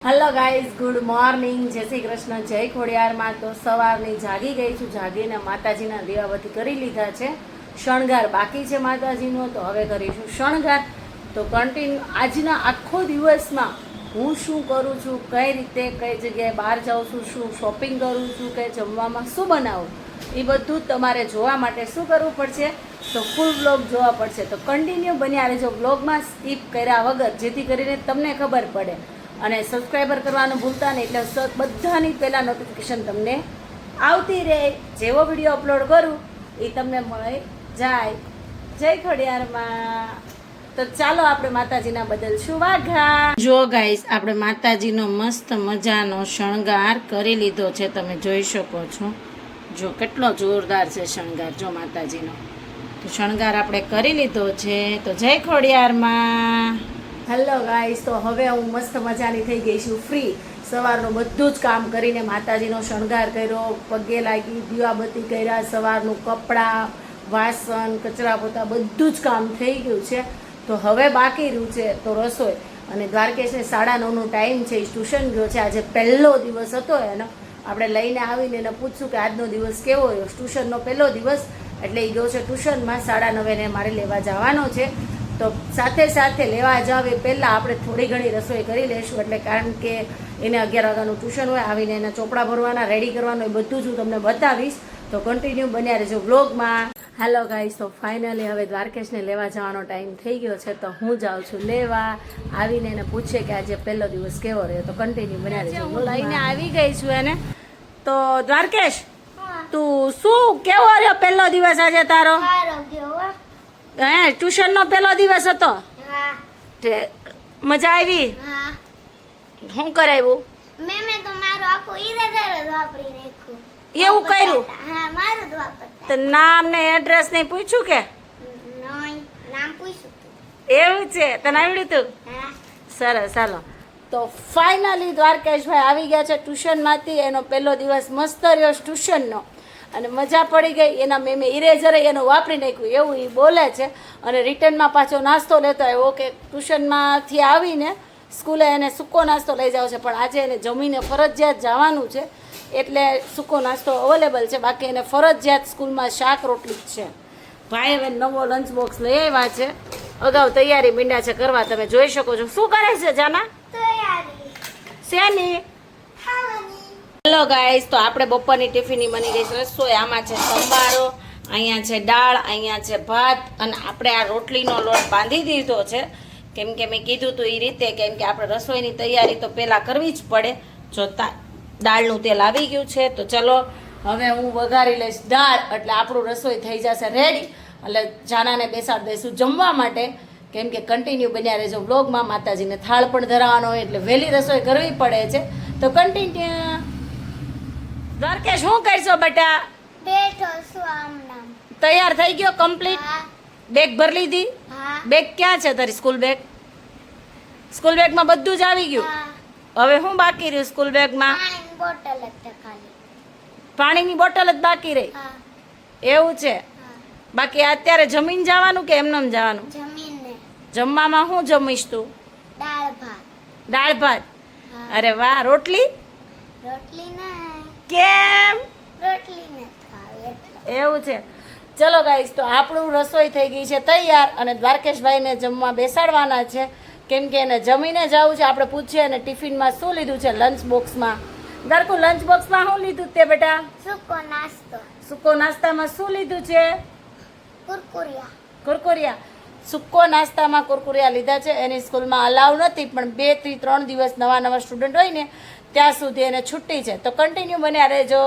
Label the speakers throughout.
Speaker 1: Hello guys, good morning, જય શ્રી કૃષ્ણ, જય ખોડિયારમાં. તો સવારની જાગી ગઈ છું. જાગીને માતાજીના દીવાબત્તી કરી લીધા છે. શણગાર બાકી છે માતાજીનો, તો હવે કરીશું શણગાર. તો કન્ટિન્યુ આજના આખો દિવસમાં હું શું કરું છું, કઈ રીતે કઈ જગ્યાએ બહાર જાઉં છું, શું શોપિંગ કરું છું, કે જમવામાં શું બનાવું, એ બધું તમારે જોવા માટે શું કરવું પડશે, તો ફૂલ બ્લોગ જોવા પડશે. તો કન્ટિન્યુ બન્યા રહેજો બ્લોગમાં, સ્કીપ કર્યા વગર, જેથી કરીને તમને ખબર પડે. અને સબસ્ક્રાઈબર કરવાનું ભૂલતા નહીં, એટલે બધાની પહેલાં નોટિફિકેશન તમને આવતી રહે. જેવો વિડીયો અપલોડ કરું એ તમને મળી જાય. જય ખોડિયારમાં. તો ચાલો આપણે માતાજીના બદલશું વાઘા. જો ગાઈસ, આપણે માતાજીનો મસ્ત મજાનો શણગાર કરી લીધો છે, તમે જોઈ શકો છો. જો કેટલો જોરદાર છે શણગાર, જો માતાજીનો. તો શણગાર આપણે કરી લીધો છે. તો જય ખોડિયારમાં. હેલો ગાઈસ, તો હવે હું મસ્ત મજાની થઈ ગઈ છું ફ્રી. સવારનું બધું જ કામ કરીને માતાજીનો શણગાર કર્યો, પગે લાગી, દીવાબત્તી કર્યા, સવારનું કપડાં, વાસણ, કચરા પોતા બધું જ કામ થઈ ગયું છે. તો હવે બાકી રહ્યું છે તો રસોઈ. અને દ્વારકેશને 9:30નો ટાઈમ છે, ટ્યુશન ગયો છે. આજે પહેલો દિવસ હતો એનો. આપણે લઈને આવીને એને પૂછશું કે આજનો દિવસ કેવો રહ્યો. ટ્યુશનનો પહેલો દિવસ એટલે એ ગયો છે ટ્યુશનમાં. 9:30 મારે લેવા જવાનો છે. તો સાથે સાથે લેવા જાવ એ પહેલાં આપણે થોડી ઘણી રસોઈ કરી લઈશું, એટલે કારણ કે એને 11 વાગ્યાનું ટ્યુશન હોય. આવીને એના ચોપડા ભરવાના, રેડી કરવાનું, એ બધું જ હું તમને બતાવીશ. તો કન્ટિન્યુ બન્યા રહેજો વ્લોગમાં. હેલો ગાઈસ, તો ફાઇનલી હવે દ્વારકેશને લેવા જવાનો ટાઈમ થઈ ગયો છે. તો હું જાઉં છું લેવા. આવીને એને પૂછે કે આજે પહેલો દિવસ કેવો રહ્યો. તો કન્ટિન્યુ બન્યા રહેજો. હું લઈને આવી ગઈ છું એને. તો દ્વારકેશ, તું શું કેવો રહ્યો પહેલો દિવસ આજે તારો? હે, ટ્યુશનનો પહેલો દિવસ હતો? મજા આવી? શું કરાવ્યું?
Speaker 2: તો મારું આખું ઇરેઝર જ વાપરી નાખ્યું.
Speaker 1: એવું કર્યું?
Speaker 2: હા, મારું જ વાપરતા.
Speaker 1: તો નામ ને એડ્રેસ નહીં પૂછ્યું કે?
Speaker 2: નામ પૂછ્યું તું.
Speaker 1: એવું છે? તને આવડ્યું તું?
Speaker 2: હા.
Speaker 1: સરસ, ચાલો. તો ફાઇનલી દ્વારકેશભાઈ આવી ગયા છે ટ્યુશનમાંથી. એનો પહેલો દિવસ મસ્ત રહ્યો ટ્યુશનનો, અને મજા પડી ગઈ. એના મેં ઇરેઝર એનું વાપરી નાખ્યું એવું એ બોલે છે. અને રિટર્નમાં પાછો નાસ્તો લેતો આવ્યો કે ટ્યુશનમાંથી આવીને સ્કૂલે એને સૂકો નાસ્તો લઈ જાવ છે, પણ આજે એને જમીને ફરજિયાત જવાનું છે, એટલે સૂકો નાસ્તો અવેલેબલ છે. બાકી એને ફરજિયાત સ્કૂલમાં શાક રોટલી જ છે. ભાઈ હવે નવો લંચ બોક્સ લઈ આવ્યા છે, અગાઉ તૈયારી મીંડા છે કરવા. તમે જોઈ શકો છો. શું કરે છે જાના?
Speaker 2: તૈયારી
Speaker 1: શેની?
Speaker 2: ખાવાની.
Speaker 1: હેલો ગાઈસ, તો આપણે બપોરની ટિફિનની બની ગઈ છે રસોઈ. આમાં છે સંભારો, અહીંયા છે દાળ, અહીંયા છે ભાત, અને આપણે આ રોટલીનો લોટ બાંધી દીધો છે. કેમ કે મેં કીધું હતું એ રીતે, કેમ કે આપણે રસોઈની તૈયારી તો પહેલાં કરવી જ પડે. જો દાળનું તેલ આવી ગયું છે, તો ચલો હવે હું વઘારી લઈશ દાળ, એટલે આપણું રસોઈ થઈ જશે રેડી. એટલે જાનાને બેસાડી દઈશું જમવા માટે. કેમ કે કન્ટિન્યુ બન્યા રહેજો વ્લોગમાં. માતાજીને થાળ પણ ધરાવવાનો હોય એટલે વહેલી રસોઈ કરવી પડે છે. તો કન્ટિન્યુ. દ્વારકેશ, શું કરશો બેટા?
Speaker 2: બેઠો છું આમ નામ.
Speaker 1: તૈયાર થઈ ગયો કમ્પ્લીટ?
Speaker 2: હા.
Speaker 1: બેગ ભરી લીધી?
Speaker 2: હા.
Speaker 1: બેગ ક્યાં છે તારી? School bag? સ્કૂલ બેગમાં બધું જ આવી ગયું?
Speaker 2: હા.
Speaker 1: હવે શું બાકી રહ્યું સ્કૂલ બેગમાં?
Speaker 2: પાણીની બોટલ જ છે ખાલી.
Speaker 1: પાણીની બોટલ જ બાકી રહી?
Speaker 2: હા.
Speaker 1: એવું છે?
Speaker 2: હા.
Speaker 1: બાકી અત્યારે જમીન જવાનું કે એમનેમ જવાનું?
Speaker 2: જમીને
Speaker 1: જમવામાં શું જમીશ તું?
Speaker 2: દાળ ભાત.
Speaker 1: દાળ ભાત?
Speaker 2: હા.
Speaker 1: અરે વાહ. રોટલી?
Speaker 2: રોટલી ના.
Speaker 1: કેમ?
Speaker 2: રોટલી ને ખાવી એટલે.
Speaker 1: એવું છે. ચલો ગાઈસ, તો આપણું રસોઈ થઈ ગઈ છે તૈયાર, અને દ્વારકેશભાઈને જમવા બેસાડવાના છે. કેમ કે એને જમીને જવું છે. આપણે પૂછીએ એને ટિફિનમાં શું લીધું છે લંચ બોક્સમાં. દ્વારકુ, લંચ બોક્સમાં શું લીધું તે બેટા?
Speaker 2: સૂકો નાસ્તો.
Speaker 1: સૂકો નાસ્તામાં શું લીધું છે?
Speaker 2: કુરકુરિયા.
Speaker 1: કુરકુરિયા. સૂકો નાસ્તામાં કુરકુરિયા લીધા છે. એની સ્કૂલમાં અલાવ નથી, પણ 2 થી 3 દિવસ નવા સ્ટુડન્ટ હોય ને ત્યાં સુધી એને છુટ્ટી છે. તો કન્ટિન્યુ બન્યા રહેજો.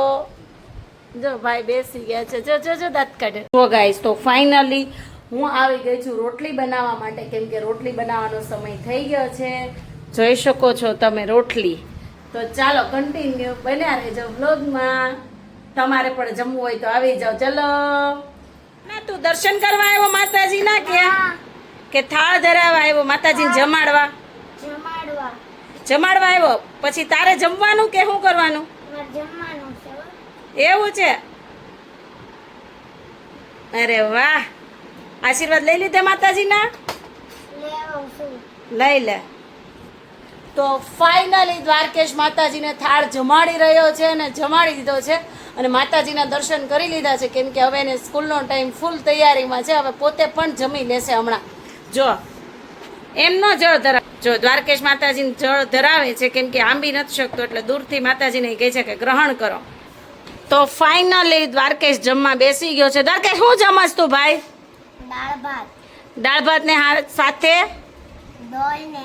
Speaker 1: જો ભાઈ બેસી ગયા છે. જો દાંત કાઢે. જો ગાઈસ, તો ફાઇનલી હું આવી ગઈ છું રોટલી બનાવવા માટે. કેમ કે રોટલી બનાવવાનો સમય થઈ ગયો છે. જોઈ શકો છો તમે રોટલી. તો ચાલો કન્ટિન્યુ બન્યા રહેજો વ્લોગમાં. તમારે પણ જમવું હોય તો આવી જાઓ. ચલો ના, તું દર્શન કરવા આવ્યો માતાજીના કે થાળ ધરાવવા આવ્યો? માતાજીને જમાડવા?
Speaker 2: જમાડવા.
Speaker 1: જમાડવા આવ્યો. પછી તારે જમવાનું કે શું કરવાનું?
Speaker 2: મારે જમવાનું છે.
Speaker 1: એવું છે? અરે વાહ. આશીર્વાદ લઈ લીધા માતાજીના?
Speaker 2: લેવું છું.
Speaker 1: લઈ લે. તો ફાઇનલી દ્વારકેશ માતાજીને થાળ જમાડી રહ્યો છે અને જમાડી દીધો છે અને માતાજીના દર્શન કરી લીધા છે, કેમ કે હવે એને સ્કૂલનો ટાઈમ ફૂલ તૈયારીમાં છે. હવે પોતે પણ જમી લેશે હમણાં. જો એમનો જળ ધરાવે, જો દ્વારકેશ માતાજીને જળ ધરાવે છે, કેમ કે આંબી નથી શકતો એટલે દૂરથી માતાજીને કહે છે કે ગ્રહણ કરો. તો ફાઇનલી દ્વારકેશ જમવા બેસી ગયો છે. દ્વારકેશ શું જમસ તું ભાઈ?
Speaker 2: દાળ ભાત,
Speaker 1: દાળ ભાત ને સાથે
Speaker 2: દહીં ને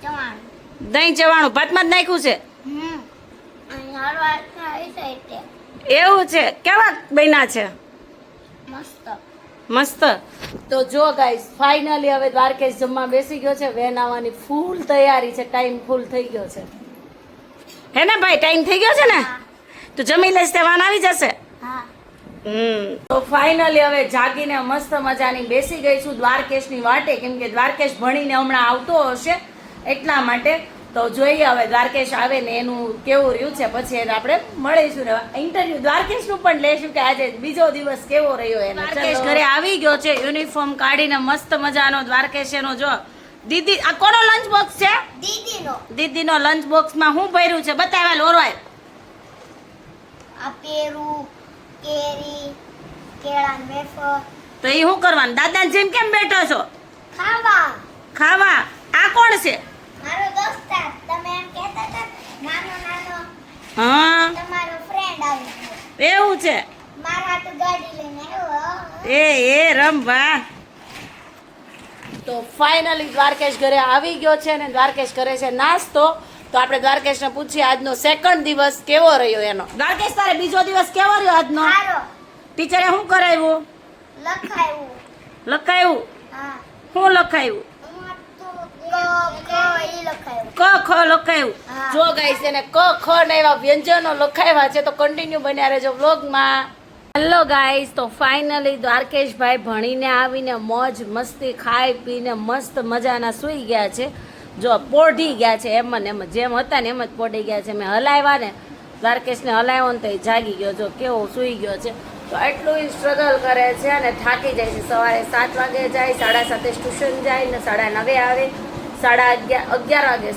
Speaker 2: ચવાણું.
Speaker 1: દહીં ચવાણું ભાતમાં જ નાખ્યું છે.
Speaker 2: અને હળવા ખાઈ છે એટલે
Speaker 1: એવું છે. કેવા બન્યા છે?
Speaker 2: મસ્ત.
Speaker 1: મસ્ત. તો જો ગાઈસ ફાઇનલી હવે દ્વારકેશ જમવા બેસી ગયો છે. વેન આવવાની ફૂલ તૈયારી છે. ટાઈમ ફૂલ થઈ ગયો છે. હે ને ભાઈ? ટાઈમ થઈ ગયો છે ને? તું જમી લઈશ તે વાન આવી જશે.
Speaker 2: હા.
Speaker 1: તો ફાઇનલી હવે જાગીને મસ્ત મજાની બેસી ગઈ છું દ્વારકેશની વાટે, કેમ કે દ્વારકેશ ભણીને હમણાં આવતો હશે એટલા માટે. તો જોઈએ હવે દ્વારકેશ આવે ને એનું કેવું રહ્યું છે, પછી એને આપણે મળીશું ને ઇન્ટરવ્યુ દ્વારકેશનું પણ લેશું કે આજે બીજો દિવસ કેવો રહ્યો એનો. દ્વારકેશ ઘરે આવી ગયો છે યુનિફોર્મ કાઢીને મસ્ત મજાનો. દ્વારકેશ એનો જો દીદી, આ કોનો લંચ બોક્સ છે?
Speaker 2: દીદીનો.
Speaker 1: દીદીનો લંચ બોક્સમાં શું ભર્યું છે બતાવ્યા લોરવાય.
Speaker 2: આ પેરું, કેરી, કેળાન વેફર.
Speaker 1: તો એ શું કરવાનું? દાદાને જેમ કેમ બેઠો છો?
Speaker 2: ખાવા.
Speaker 1: ખાવા. આ કોણ છે?
Speaker 2: મારો દોસ્તાર. તમે એમ કહેતા હતા નાનો નાનો
Speaker 1: હા
Speaker 2: તમારો ફ્રેન્ડ આવી ગયો.
Speaker 1: એવું છે.
Speaker 2: મારા હાટુ ગાડી લઈને આવ્યો.
Speaker 1: એ રમવા. તો ફાઇનલી દ્વારકેશ ઘરે આવી ગયો છે ને દ્વારકેશ કરે છે નાસ્તો. તો આપણે દ્વારકેશને પૂછીએ આજનો સેકન્ડ દિવસ કેવો રહ્યો એનો. દ્વારકેશ તારે બીજો દિવસ કેવો રહ્યો આજનો?
Speaker 2: સારો.
Speaker 1: ટીચરે શું કરાવ્યું?
Speaker 2: લખાયું.
Speaker 1: લખાયું?
Speaker 2: હા.
Speaker 1: શું લખાયું? ક ખ લખાયું.
Speaker 2: હા.
Speaker 1: જો ગાઈસ એને ક ખ ને એવા વ્યંજનો લખાવ્યા છે. તો કન્ટિન્યુ બન્યા રહેજો વ્લોગમાં. હેલો ગાઈસ, તો ફાઇનલી દ્વારકેશભાઈ ભણીને આવીને મોજ મસ્તી ખાઈ પીને મસ્ત મજાના સૂઈ ગયા છે. જો પોઢી ગયા છે એમ ને એમ જેમ હતા ને એમ જ પોઢી ગયા છે. મેં હલાવ્યા ને દ્વારકેશને હલાવ્યો ને તો એ જાગી ગયો. જો કેવો સૂઈ ગયો છે. તો એટલું સ્ટ્રગલ કરે છે અને થાકી જાય છે. સવારે 7 વાગે જાય, 7:30 ટ્યુશન જાય ને 9:30 આવે, 11:30 વાગે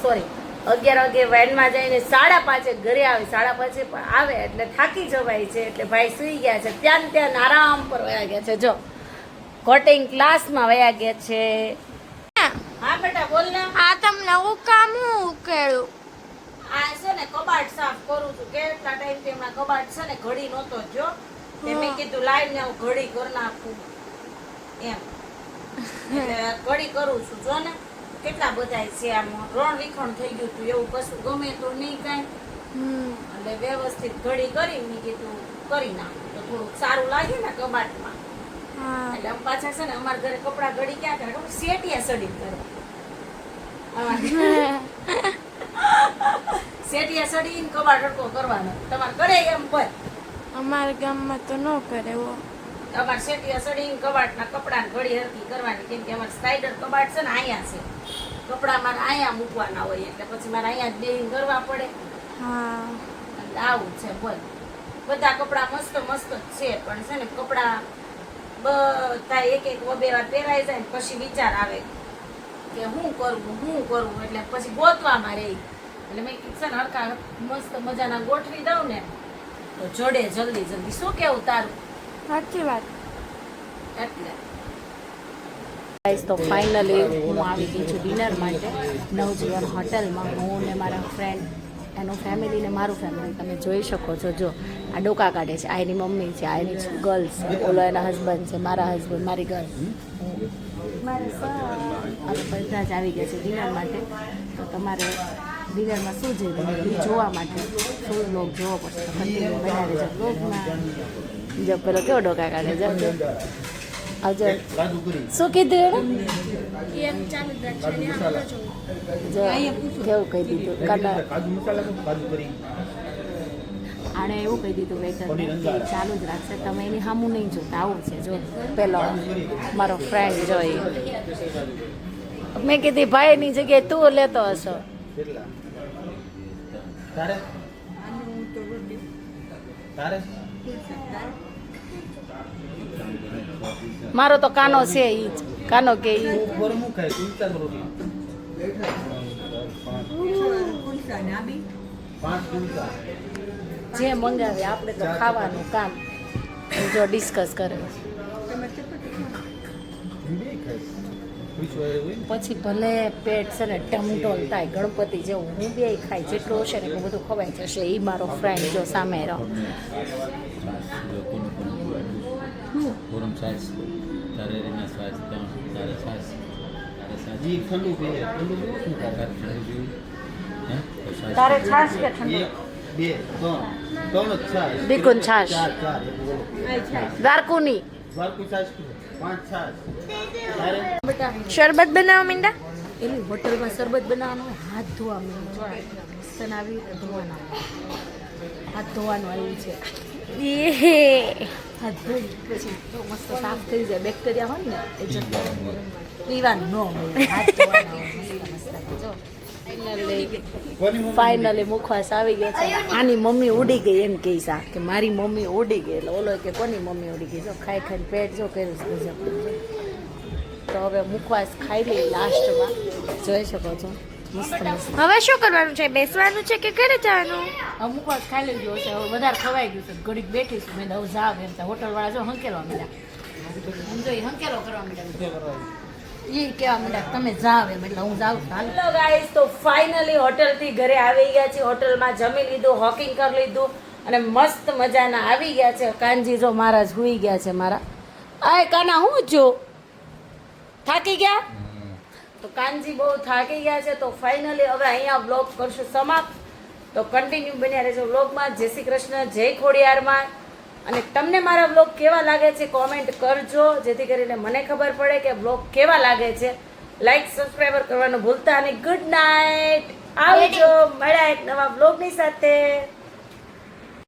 Speaker 1: 11 વાગે વેનમાં જઈને 5:30 ઘરે આવે. 5:30 પણ આવે એટલે થાકી જવાય છે. એટલે ભાઈ સૂઈ ગયા છે. ત્યાં આરામ પર વયા ગયા છે. જો કોટિંગ ક્લાસમાં વયા ગયા છે. હા બેટા બોલ ને.
Speaker 2: આ તમને હું કામ ઉકેલું.
Speaker 1: આ છે ને કબાટ સાફ કરું છું. કેટલા ટાઈમથી હમણાં કબાટ છે ને ઘડી નહોતો જો. મેં કીધું લાઈને હું ઘડી કરી નાખું એમ. એટલે ઘડી કરું છું. જો ને કેટલા બધા છે. આમ રણ વિખણ થઈ ગયું હતું એવું કશું ગમે તો નહીં કાંઈ. એટલે વ્યવસ્થિત ઘડી કરી મેં કીધું કરી નાખું તો થોડુંક સારું લાગે ને કબાટમાં. એટલે આમ પાછા છે ને અમારા ઘરે કપડા ઘડી ક્યાં કરે ખબર? સેટિયા સડી કરે. સેટિયા સડીને કબાટ હડકો કરવાનો. તમારે કરે એમ કોઈ?
Speaker 2: અમારા ગામમાં તો ન કરે એવો.
Speaker 1: અમારે સેટિયા સડીને કબાટના કપડાને ઘડી હરકી કરવાની, કેમ કે અમારે સ્પાઈડર કબાટ છે ને અહીંયા છે. કપડા મારે અહીંયા મૂકવાના હોય એટલે પછી મારે અહીંયા જ બેહીને કરવા પડે.
Speaker 2: હા.
Speaker 1: એટલે આવું છે બોલ. બધા કપડા મસ્ત મસ્ત જ છે પણ છે ને કપડા બધા એક બે વાર પહેરાઈ જાય ને પછી વિચાર આવે કે શું કરવું એટલે પછી ગોતવામાં રહી. એટલે મેં કીધું છે ને હરખા મસ્ત મજાના ગોઠવી દઉં ને તો જોડે જલ્દી. શું કેવું તારું?
Speaker 2: સાચી વાત.
Speaker 1: એટલે તો ફાઇનલી હું આવી ગઈ છું ડિનર માટે નવજીવન હોટલમાં. હું ને મારા ફ્રેન્ડ, એનું ફેમિલી ને મારું ફેમિલી તમે જોઈ શકો છો. જો આ ડોકા કાઢે છે. આ એની મમ્મી છે, આ એની ગર્લ્સ, ઓલો એના હસબન્ડ છે, મારા હસબન્ડ, મારી ગર્લ, મારા સર. અમે બધા જ આવી ગયા છે ડિનર માટે. તો તમારે ડિનરમાં શું જોઈએ એ જોવા માટે ફૂલ બ્લોગ જોવો પડશે. તો કન્ટિન્યુ બન્યા રહેજો બ્લોગમાં. જો પેલો કેવો ડોકા કાઢે છે. આજે શું કીધું એને? જો કેવું કહી દીધું આણે એવું કહી દીધું વેટર ચાલુ જ રાખશે, તમે એની સામું નહીં જોતા. આવું છે જો પેલો મારો ફ્રેન્ડ જોઈ. મેં કીધી ભાઈની જગ્યાએ તું લેતો હશો. મારો તો કાનો છે ઈ જ કાનો કે ઈ
Speaker 3: ગુલકા ને આ બી
Speaker 4: 5 ગુલકા
Speaker 1: જે મંગાવે આપણે તો ખાવાનું કામ જો ડિસ્કસ કરે
Speaker 3: તમે ચપાતી ખાઓ?
Speaker 4: હિન્દી ખાય પૂછવા એવું હોય
Speaker 1: પછી ભલે પેટ છે ને ટમટોલ થાય ગણપતિ જેવું હું બે ખાય જેટલું હશે ને એટલું બધું ખવાઈ જશે એ મારો ફ્રેન્ડ જો સામે રહો
Speaker 5: ગરમ છાશ તારે એના છાશ તારે છાશ
Speaker 4: ઈ ઠંડુ પીએ ઠંડુ બહુ શું ખાય
Speaker 1: તારે છાશ કે ઠંડુ
Speaker 4: 1 2 3 જ છાશ
Speaker 1: બીકુન છાશ.
Speaker 4: 4
Speaker 3: આ છે
Speaker 1: દ્વારકુની
Speaker 4: દ્વારકુ છાશ 5 છાશ તારે
Speaker 2: શરબત બનાવવા માંડ્યા
Speaker 1: એની હોટલમાં શરબત બનાવવાનું હોય હાથ ધોવાનું મસ્ત આવી રીતે ધોવાના હાથ ધોવાનું આવ્યું છે હાથ ધોઈ પછી તો મસ્ત સાફ થઈ જાય બેક્ટેરિયા હોય ને એ જતો પીવાનું ન હોય હાથ ધોવાના હોય મસ્ત મસ્ત જો ફાઇનલી મુખવાસ આવી ગયો છે આની મમ્મી ઉડી ગઈ એમ કહે છે કે મારી મમ્મી ઉડી ગઈ એટલે ઓલો કે કોની મમ્મી ઉડી ગઈ જો ખાઈ ખાઈને પેટ જો કર્યું છે ગજબ. તો હવે મુખવાસ ખાઈ લઈ લાસ્ટમાં જોઈ શકો છો મસ્ત મસ્ત
Speaker 2: હવે શું કરવાનું છે બેસવાનું છે કે ઘરે જવાનું
Speaker 1: હવે મુખવાસ ખાઈ લઈ ગયો છે હવે વધારે ખવાઈ ગયું છે ઘડીક બેઠી છું મેં હવે જાવ એમ હોટલવાળા જો હંકેલવા માંડ્યા સમજો એ હંકેલો કરવા માંડ્યા એ કહેવા માંડ્યા તમે જાવ એમ એટલે હું જાઉં છું હેલો ગાઈસ તો ફાઇનલી હોટલથી ઘરે આવી ગયા છે હોટલમાં જમી લીધું હોકિંગ કરી લીધું અને મસ્ત મજાના આવી ગયા છે કાનજી જો મારા જ હુઈ ગયા છે મારા આય કાના હું જો થાકી ગયા તો કાનજી બહુ થાકી ગયા છે તો ફાઇનલી હવે અહીંયા વ્લોગ કરશું સમાપ્ત તો કન્ટિન્યુ બન્યા રહેજો વ્લોગમાં જય શ્રી કૃષ્ણ જય ખોડિયારમાં અને તમને મારા વ્લોગ કેવા લાગે છે કોમેન્ટ કરજો જેથી કરીને મને ખબર પડે કે વ્લોગ કેવા લાગે છે લાઈક સબસ્ક્રાઈબર કરવાનું ભૂલતા અને ગુડ નાઇટ આવજો મળ્યા એક નવા વ્લોગની સાથે